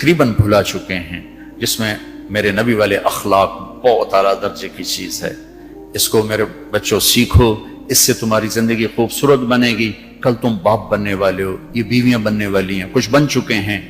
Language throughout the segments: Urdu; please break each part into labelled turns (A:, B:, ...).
A: تقریباً بھلا چکے ہیں، جس میں میرے نبی والے اخلاق بہت اعلیٰ درجے کی چیز ہے۔ اس کو میرے بچوں سیکھو، اس سے تمہاری زندگی خوبصورت بنے گی۔ کل تم باپ بننے والے ہو، یہ بیویاں بننے والی ہیں، کچھ بن چکے ہیں۔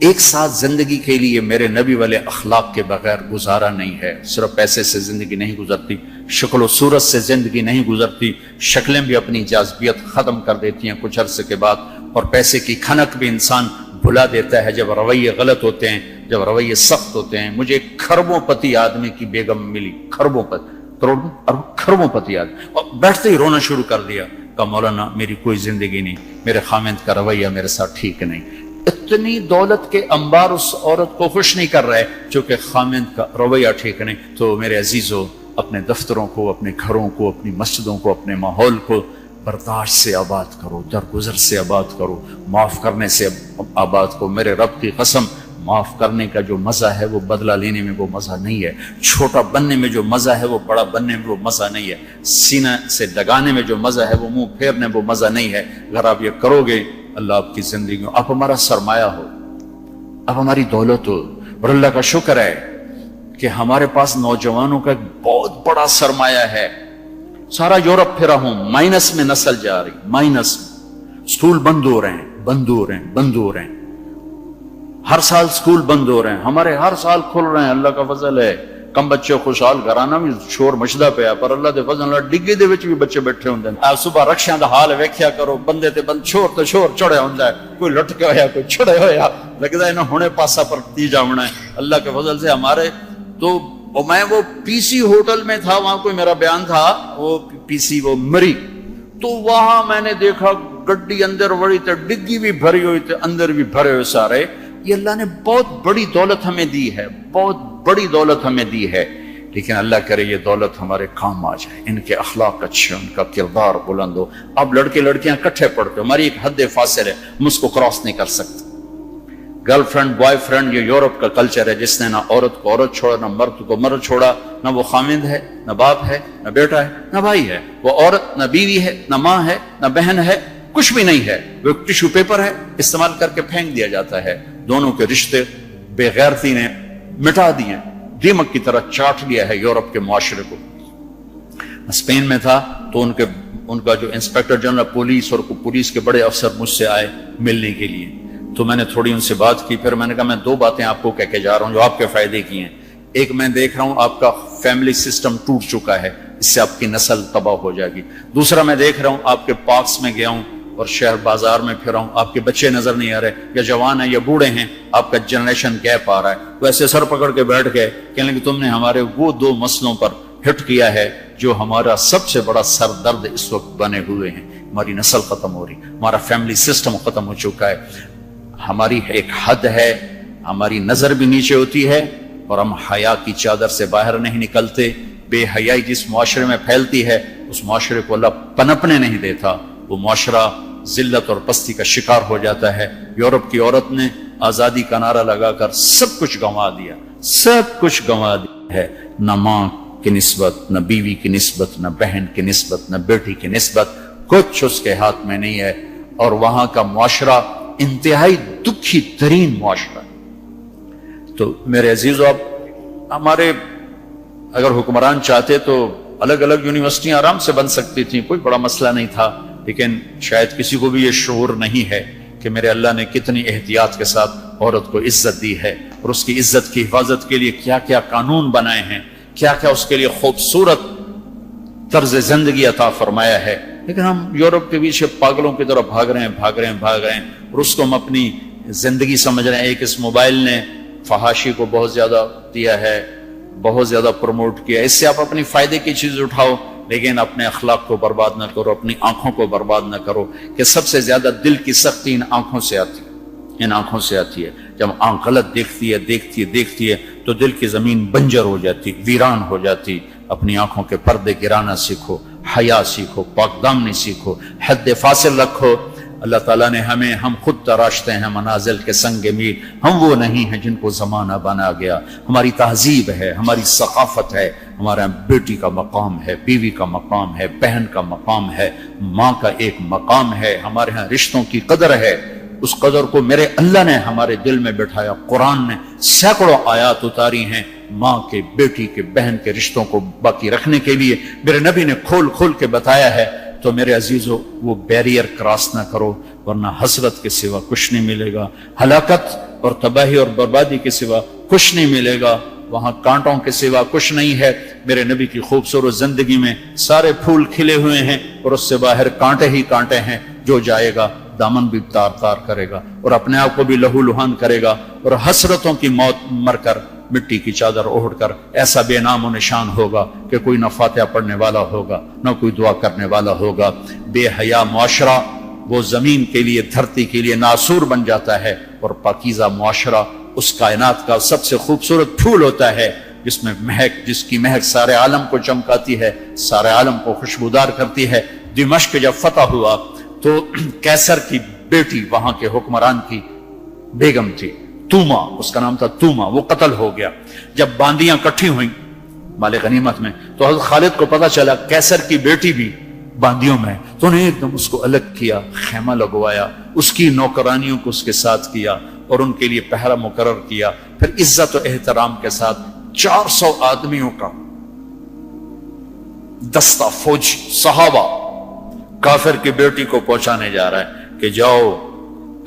A: ایک ساتھ زندگی کے لیے میرے نبی والے اخلاق کے بغیر گزارا نہیں ہے۔ صرف پیسے سے زندگی نہیں گزرتی، شکل و صورت سے زندگی نہیں گزرتی، شکلیں بھی اپنی جاذبیت ختم کر دیتی ہیں کچھ عرصے کے بعد، اور پیسے کی کھنک بھی انسان بھلا دیتا ہے جب رویے غلط ہوتے ہیں، جب رویے سخت ہوتے ہیں۔ مجھے ایک کھربوں پتی آدمی کی بیگم ملی، کھربوں پتی، کروڑوں کھربوں پتی آدمی، اور بیٹھتے ہی رونا شروع کر دیا، کہا مولانا میری کوئی زندگی نہیں، میرے خامند کا رویہ میرے ساتھ ٹھیک نہیں۔ اتنی دولت کے انبار اس عورت کو خوش نہیں کر رہے چونکہ خامند کا رویہ ٹھیک نہیں۔ تو میرے عزیزو، اپنے دفتروں کو، اپنے گھروں کو، اپنی مسجدوں کو، اپنے ماحول کو برداشت سے آباد کرو، درگزر سے آباد کرو، معاف کرنے سے آباد کرو۔ میرے رب کی قسم، معاف کرنے کا جو مزہ ہے وہ بدلہ لینے میں وہ مزہ نہیں ہے، چھوٹا بننے میں جو مزہ ہے وہ بڑا بننے میں وہ مزہ نہیں ہے، سینہ سے لگانے میں جو مزہ ہے وہ منہ پھیرنے میں وہ مزہ نہیں ہے۔ اگر آپ یہ کرو گے، اللہ آپ کی زندگی میں، آپ ہمارا سرمایہ ہو، آپ ہماری دولت ہو۔ اور اللہ کا شکر ہے کہ ہمارے پاس نوجوانوں کا ایک بہت بڑا سرمایہ ہے۔ سارا یورپ پھرا ہوں، مائنس میں نسل جا رہی، مائنس میں۔ سکول بند ہو رہے ہیں، بند ہو رہے ہیں، بند ہو رہے ہیں، ہر سال سکول بند ہو رہے ہیں، ہمارے ہر سال کھل رہے ہیں، اللہ کا فضل ہے۔ کم بچے خوشحال گھرانا بھی شور مچدا پیا، پر اللہ دے فضل نال ڈگے دے وچ بھی بچے بیٹھے ہوندے ہیں۔ صبح رکشیاں دا حال ویکھیا کرو، بندے تے بند چھوڑ تے چھوڑ چڑھیا ہوندا ہے، کوئی لٹکے ہویا، کوئی چھڑے ہویا، لگدا ہے انہاں ہنے پاسا پر تی جاونا ہے۔ اللہ کے فضل سے ہمارے تو میں وہ پی سی ہوٹل میں تھا، وہاں کوئی میرا بیان تھا، وہ پی سی وہ مری، تو وہاں میں نے دیکھا گڈی اندر وڑی تے ڈگی بھی بھری ہوئی تے اندر بھی بھرے ہوئے سارے۔ یہ اللہ نے بہت بڑی دولت ہمیں دی ہے، بہت بڑی دولت ہمیں دی ہے، لیکن اللہ کرے یہ دولت ہمارے کام آ جائے، ان کے اخلاق اچھے، ان کا کردار بلند ہو۔ اب لڑکے لڑکیاں کٹھے پڑھتے ہو، ہماری ایک حد فاصل ہے، ہم اس کو کراس نہیں کر سکتے۔ گرل فرینڈ بوائے فرینڈ، یہ یورپ کا کلچر ہے جس نے نہ عورت کو عورت چھوڑا، نہ مرد کو مرد چھوڑا، نہ وہ خامند ہے، نہ باپ ہے، نہ بیٹا ہے، نہ بھائی ہے، وہ عورت نہ بیوی ہے، نہ ماں ہے، نہ بہن ہے، کچھ بھی نہیں ہے، وہ ایک ٹیشو پیپر ہے، استعمال کر کے پھینک دیا جاتا ہے۔ دونوں کے رشتے بے غیرتی نے مٹا دیے، دیمک کی طرح چاٹ لیا ہے یورپ کے معاشرے کو۔ اسپین میں تھا تو ان کا جو انسپیکٹر جنرل پولیس اور پولیس کے بڑے افسر مجھ سے آئے ملنے کے لیے، تو میں نے تھوڑی ان سے بات کی، پھر میں نے کہا میں دو باتیں آپ کو کہہ کے جا رہا ہوں جو آپ کے فائدے کی ہیں۔ ایک، میں دیکھ رہا ہوں آپ کا فیملی سسٹم ٹوٹ چکا ہے، اس سے آپ کی نسل تباہ ہو جائے گی۔ دوسرا، میں دیکھ رہا ہوں آپ کے پارکس میں گیا ہوں اور شہر بازار میں پھر رہا ہوں، آپ کے بچے نظر نہیں آ رہے، یا جوان ہیں یا بوڑھے ہیں، آپ کا جنریشن گیپ آ رہا ہے۔ وہ ایسے سر پکڑ کے بیٹھ گئے، کہنے کہ تم نے ہمارے وہ دو مسئلوں پر ہٹ کیا ہے جو ہمارا سب سے بڑا سر درد اس وقت بنے ہوئے ہیں۔ ہماری نسل ختم ہو رہی، ہمارا فیملی سسٹم ختم ہو چکا ہے، ہماری ایک حد ہے، ہماری نظر بھی نیچے ہوتی ہے اور ہم حیا کی چادر سے باہر نہیں نکلتے۔ بے حیائی جس معاشرے میں پھیلتی ہے اس معاشرے کو اللہ پنپنے نہیں دیتا، وہ معاشرہ ذلت اور پستی کا شکار ہو جاتا ہے۔ یورپ کی عورت نے آزادی کا نعرہ لگا کر سب کچھ گنوا دیا، سب کچھ گنوا دیا ہے، نہ ماں کی نسبت، نہ بیوی کی نسبت، نہ بہن کی نسبت، نہ بیٹی کی نسبت، کچھ اس کے ہاتھ میں نہیں ہے۔ اور وہاں کا معاشرہ انتہائی دکھی ترین معاشرہ۔ تو میرے عزیزو، اب ہمارے اگر حکمران چاہتے تو الگ الگ یونیورسٹیاں آرام سے بن سکتی تھیں، کوئی بڑا مسئلہ نہیں تھا، لیکن شاید کسی کو بھی یہ شعور نہیں ہے کہ میرے اللہ نے کتنی احتیاط کے ساتھ عورت کو عزت دی ہے، اور اس کی عزت کی حفاظت کے لیے کیا کیا قانون بنائے ہیں، کیا کیا اس کے لیے خوبصورت طرز زندگی عطا فرمایا ہے۔ لیکن ہم یورپ کے پیچھے پاگلوں کی طرح بھاگ رہے ہیں، اور اس کو ہم اپنی زندگی سمجھ رہے ہیں۔ ایک اس موبائل نے فحاشی کو بہت زیادہ دیا ہے، بہت زیادہ پروموٹ کیا، اس سے آپ اپنی فائدے کی چیز اٹھاؤ، لیکن اپنے اخلاق کو برباد نہ کرو، اپنی آنکھوں کو برباد نہ کرو، کہ سب سے زیادہ دل کی سختی ان آنکھوں سے آتی ہے، ان آنکھوں سے آتی ہے۔ جب آنکھ غلط دیکھتی ہے تو دل کی زمین بنجر ہو جاتی، ویران ہو جاتی۔ اپنی آنکھوں کے پردے گرانا سیکھو، حیا سیکھو، پاک دامنی سیکھو، حد فاصل رکھو۔ اللہ تعالیٰ نے ہم خود تراشتے ہیں منازل کے سنگ میل، ہم وہ نہیں ہیں جن کو زمانہ بنا گیا۔ ہماری تہذیب ہے، ہماری ثقافت ہے، ہمارا بیٹی کا مقام ہے، بیوی کا مقام ہے، بہن کا مقام ہے، ماں کا ایک مقام ہے، ہمارے ہاں رشتوں کی قدر ہے۔ اس قدر کو میرے اللہ نے ہمارے دل میں بٹھایا. قرآن نے سینکڑوں آیات اتاری ہیں ماں کے، بیٹی کے، بہن کے رشتوں کو باقی رکھنے کے لیے. میرے نبی نے کھول کھول کے بتایا ہے. تو میرے عزیزو وہ بیریئر کراس نہ کرو، ورنہ حسرت کے سوا کچھ نہیں ملے گا، ہلاکت اور تباہی اور بربادی کے سوا کچھ نہیں ملے گا، وہاں کانٹوں کے سوا کچھ نہیں ہے. میرے نبی کی خوبصورت زندگی میں سارے پھول کھلے ہوئے ہیں اور اس سے باہر کانٹے ہی کانٹے ہیں. جو جائے گا دامن بھی تار تار کرے گا اور اپنے آپ کو بھی لہو لہان کرے گا، اور حسرتوں کی موت مر کر مٹی کی چادر اوڑھ کر ایسا بے نام و نشان ہوگا کہ کوئی نہ فاتحہ پڑھنے والا ہوگا نہ کوئی دعا کرنے والا ہوگا. بے حیا معاشرہ وہ زمین کے لیے، دھرتی کے لیے ناسور بن جاتا ہے، اور پاکیزہ معاشرہ اس کائنات کا سب سے خوبصورت پھول ہوتا ہے جس میں مہک، جس کی مہک سارے عالم کو چمکاتی ہے، سارے عالم کو خوشبودار کرتی ہے. دمشق جب فتح ہوا تو کیسر کی بیٹی وہاں کے حکمران کی بیگم تھی، توما اس کا نام تھا، توما، وہ قتل ہو گیا. جب باندیاں کٹھی ہوئیں مال غنیمت میں تو حضرت خالد کو پتا چلا کیسر کی بیٹی بھی باندیوں میں، تو انہیں ایک دم اس کو الگ کیا، خیمہ لگوایا، اس کی نوکرانیوں کو اس کے ساتھ کیا اور ان کے لیے پہرا مقرر کیا. پھر عزت و احترام کے ساتھ 400 آدمیوں کا دستہ فوج صحابہ کافر کی بیٹی کو پہنچانے جا رہا ہے کہ جاؤ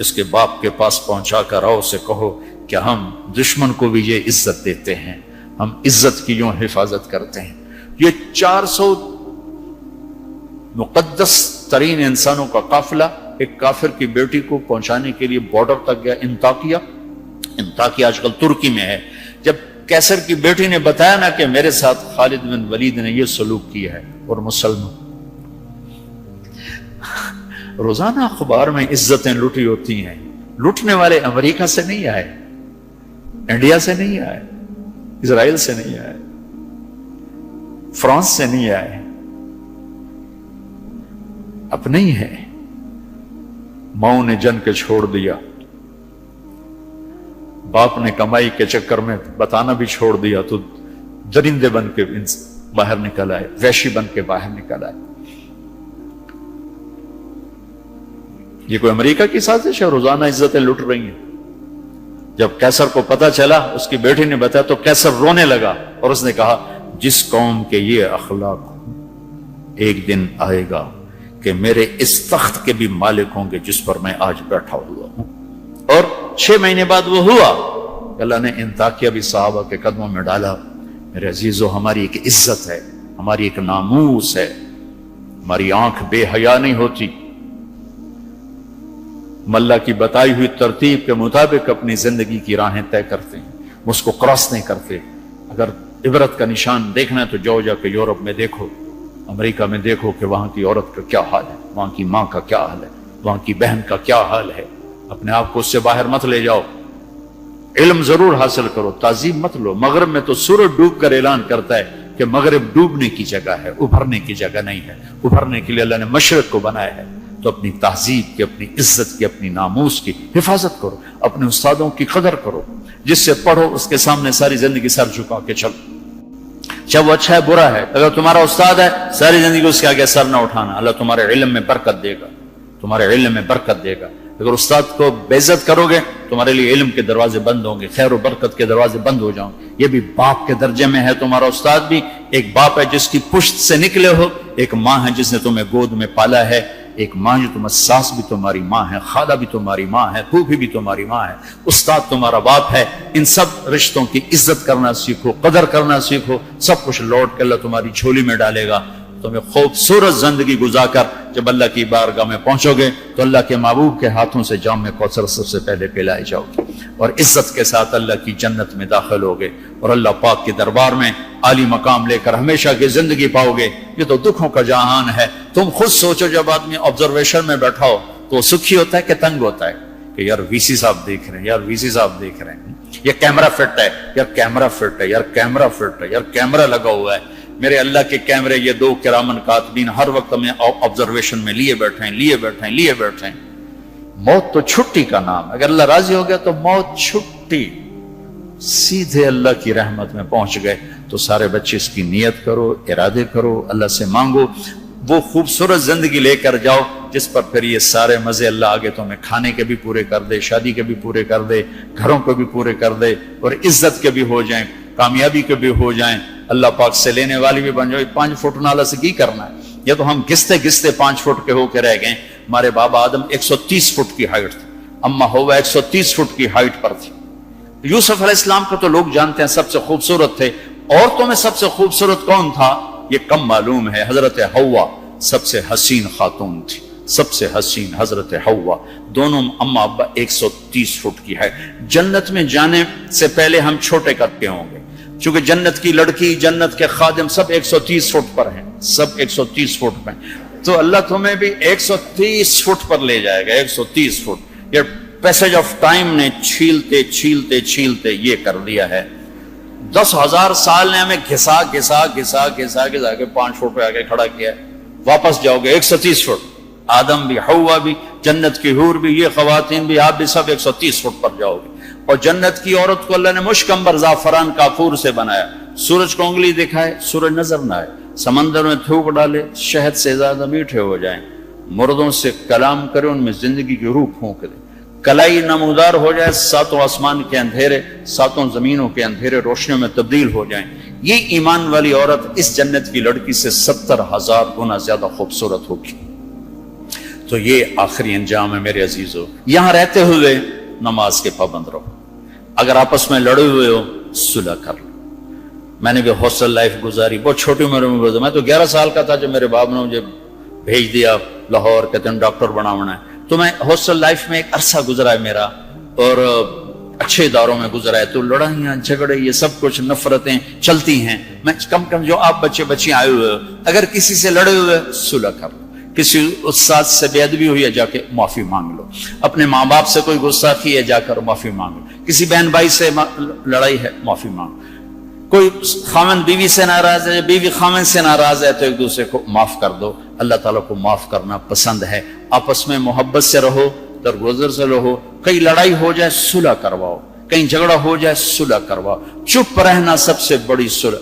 A: اس کے باپ کے پاس پہنچا کر آؤ، سے کہو کہ ہم دشمن کو بھی یہ عزت دیتے ہیں، ہم عزت کی یوں حفاظت کرتے ہیں. یہ 400 مقدس ترین انسانوں کا قافلہ ایک کافر کی بیٹی کو پہنچانے کے لیے بارڈر تک گیا. انطاکیہ آج کل ترکی میں ہے. جب کیسر کی بیٹی نے بتایا نا کہ میرے ساتھ خالد بن ولید نے یہ سلوک کیا ہے، اور مسلمان روزانہ اخبار میں عزتیں لوٹی ہوتی ہیں. لوٹنے والے امریکہ سے نہیں آئے، انڈیا سے نہیں آئے، اسرائیل سے نہیں آئے، فرانس سے نہیں آئے، اپنے ہی ہیں. ماؤں نے جن کے چھوڑ دیا، باپ نے کمائی کے چکر میں بتانا بھی چھوڑ دیا، تو درندے بن کے باہر نکل آئے، وحشی بن کے باہر نکل آئے. یہ کوئی امریکہ کی سازش ہے؟ روزانہ عزتیں لٹ رہی ہیں. جب کیسر کو پتا چلا، اس کی بیٹی نے بتایا تو کیسر رونے لگا اور اس نے کہا جس قوم کے یہ اخلاق ایک دن آئے گا کہ میرے اس تخت کے بھی مالک ہوں گے جس پر میں آج بیٹھا ہوا ہوں. اور 6 مہینے بعد وہ ہوا. اللہ نے انطاکیہ بھی صحابہ کے قدموں میں ڈالا. میرے عزیزو، ہماری ایک عزت ہے، ہماری ایک ناموس ہے. ہماری آنکھ بے حیا نہیں ہوتی. اللہ کی بتائی ہوئی ترتیب کے مطابق اپنی زندگی کی راہیں طے کرتے ہیں، اس کو کراس نہیں کرتے. اگر عبرت کا نشان دیکھنا ہے تو جاؤ جا کے یورپ میں دیکھو، امریکہ میں دیکھو کہ وہاں کی عورت کا کیا حال ہے، وہاں کی ماں کا کیا حال ہے، وہاں کی بہن کا کیا حال ہے. اپنے آپ کو اس سے باہر مت لے جاؤ. علم ضرور حاصل کرو، تعظیم مت لو. مغرب میں تو سورج ڈوب کر اعلان کرتا ہے کہ مغرب ڈوبنے کی جگہ ہے، ابھرنے کی جگہ نہیں ہے. ابھرنے کے لیے اللہ نے مشرق کو بنایا ہے. تو اپنی تہذیب کی، اپنی عزت کی، اپنی ناموس کی حفاظت کرو. اپنے استادوں کی قدر کرو. جس سے پڑھو اس کے سامنے ساری زندگی سر جھکا کے چلو، چاہے وہ اچھا ہے برا ہے. اگر تمہارا استاد ہے ساری زندگی اس کے آگے سر نہ اٹھانا. اللہ تمہارے علم میں برکت دے گا، تمہارے علم میں برکت دے گا. اگر استاد کو بے عزت کرو گے تمہارے لیے علم کے دروازے بند ہوں گے، خیر و برکت کے دروازے بند ہو جاؤں گے. یہ بھی باپ کے درجے میں ہے. تمہارا استاد بھی ایک باپ ہے جس کی پشت سے نکلے ہو، ایک ماں ہے جس نے تمہیں گود میں پالا ہے، ایک ماں جو تمہیں ساس بھی تمہاری ماں ہے، خالہ بھی تمہاری ماں ہے، پھوپھی بھی تمہاری ماں ہے، استاد تمہارا باپ ہے. ان سب رشتوں کی عزت کرنا سیکھو، قدر کرنا سیکھو. سب کچھ لوٹ کے اللہ تمہاری جھولی میں ڈالے گا. تمہیں خوبصورت زندگی گزار کر جب اللہ کی بارگاہ میں پہنچو گے تو اللہ کے محبوب کے ہاتھوں سے جام کوثر سب سے پہلے پلائے جاؤ گے، اور عزت کے ساتھ اللہ کی جنت میں داخل ہوگے، اور اللہ پاک کے دربار میں عالی مقام لے کر ہمیشہ کی زندگی پاؤ گے. یہ تو دکھوں کا جہان ہے. تم خود سوچو، جب آدمی آبزرویشن میں بیٹھا ہو تو سکھی ہوتا ہے کہ تنگ ہوتا ہے کہ یار وی سی صاحب دیکھ رہے ہیں، یار وی سی صاحب دیکھ رہے ہیں، یہ کیمرہ فٹ ہے، یار کیمرہ فٹ ہے، یار کیمرہ فٹ ہے، یار کیمرہ لگا ہوا ہے. میرے اللہ کے کیمرے یہ 2 کرامن کاتبین ہر وقت ہمیں آبزرویشن میں لیے بیٹھے ہیں. موت تو چھٹی کا نام ہے. اگر اللہ راضی ہو گیا تو موت چھٹی، سیدھے اللہ کی رحمت میں پہنچ گئے. تو سارے بچے اس کی نیت کرو، ارادے کرو، اللہ سے مانگو. وہ خوبصورت زندگی لے کر جاؤ جس پر پھر یہ سارے مزے اللہ آگے تمہیں کھانے کے بھی پورے کر دے، شادی کے بھی پورے کر دے، گھروں کے بھی پورے کر دے، اور عزت کے بھی ہو جائیں، کامیابی کے بھی ہو جائیں، اللہ پاک سے لینے والی بھی بن جائے۔ 5 فٹ نالا سے کی کرنا ہے؟ یہ تو ہم گستے گستے 5 فٹ کے ہو کے رہ گئے۔ ہمارے بابا آدم 130 فٹ کی ہائٹ تھی، اما ہوا 130 فٹ کی ہائٹ پر تھی۔ یوسف علیہ السلام کو تو لوگ جانتے ہیں سب سے خوبصورت تھے، عورتوں میں سب سے خوبصورت کون تھا یہ کم معلوم ہے، حضرت حوا سب سے حسین خاتون تھی، سب سے حسین حضرت حوا، دونوں اما ابا 130 فٹ کی ہے۔ جنت میں جانے سے پہلے ہم چھوٹے کرتے ہوں گے، چونکہ جنت کی لڑکی، جنت کے خادم سب 130 فٹ پر ہیں، سب 130 فٹ پر، تو اللہ تمہیں بھی 130 فٹ پر لے جائے گا، 130 فٹ۔ یہ پیسج آف ٹائم نے چھیلتے چھیلتے چھیلتے یہ کر دیا ہے۔ 10,000 سال نے ہمیں گھسا گھسا گھسا گھسا گھسا کے 5 فٹ پہ آگے کھڑا کیا ہے۔ واپس جاؤ گے 130 فٹ، آدم بھی، حوا بھی، جنت کی حور بھی، یہ خواتین بھی، آپ بھی سب 130 فٹ پر جاؤ گے۔ اور جنت کی عورت کو اللہ نے مشکمبر زعفران کافور سے بنایا، سورج کو انگلی دکھائے سورج نظر نہ آئے، سمندر میں تھوک ڈالے شہد سے زیادہ میٹھے ہو جائیں، مردوں سے کلام کرے ان میں زندگی کی روح پھونک دے، کلائی نمودار ہو جائے، 7 آسمان کے اندھیرے 7 زمینوں کے اندھیرے روشنیوں میں تبدیل ہو جائیں۔ یہ ایمان والی عورت اس جنت کی لڑکی سے 70,000 گنا زیادہ خوبصورت ہوگی۔ تو یہ آخری انجام ہے میرے عزیزو۔ یہاں رہتے ہوئے نماز کے پابند رہو، اگر آپس میں لڑے ہوئے ہو صلح کر لو۔ میں نے بھی ہاسٹل لائف گزاری، بہت چھوٹی عمر میں گزاری، میں تو 11 سال کا تھا جب میرے باپ نے مجھے بھیج دیا لاہور، کہتے ہیں ڈاکٹر بنانا ہے، تو میں ہاسٹل لائف میں ایک عرصہ گزرا ہے میرا، اور اچھے اداروں میں گزرا ہے، تو لڑائیاں جھگڑے یہ سب کچھ نفرتیں چلتی ہیں۔ میں کم کم جو آپ بچے بچی آئے ہوئے ہو، اگر کسی سے لڑے ہوئے صلح کر لو، کسی استاد سے بے ادبی ہوئی ہے جا کے معافی مانگ لو، اپنے ماں باپ سے کوئی گستاخی ہے جا کر معافی مانگ لو، کسی بہن بھائی سے لڑائی ہے معافی مانگ لو، کوئی خامن بیوی سے ناراض ہے، بیوی خامن سے ناراض ہے، تو ایک دوسرے کو معاف کر دو۔ اللہ تعالیٰ کو معاف کرنا پسند ہے۔ آپس میں محبت سے رہو، درگزر سے رہو، کہیں لڑائی ہو جائے صلح کرواؤ، کہیں جھگڑا ہو جائے صلح کرواؤ، چپ رہنا سب سے بڑی صلح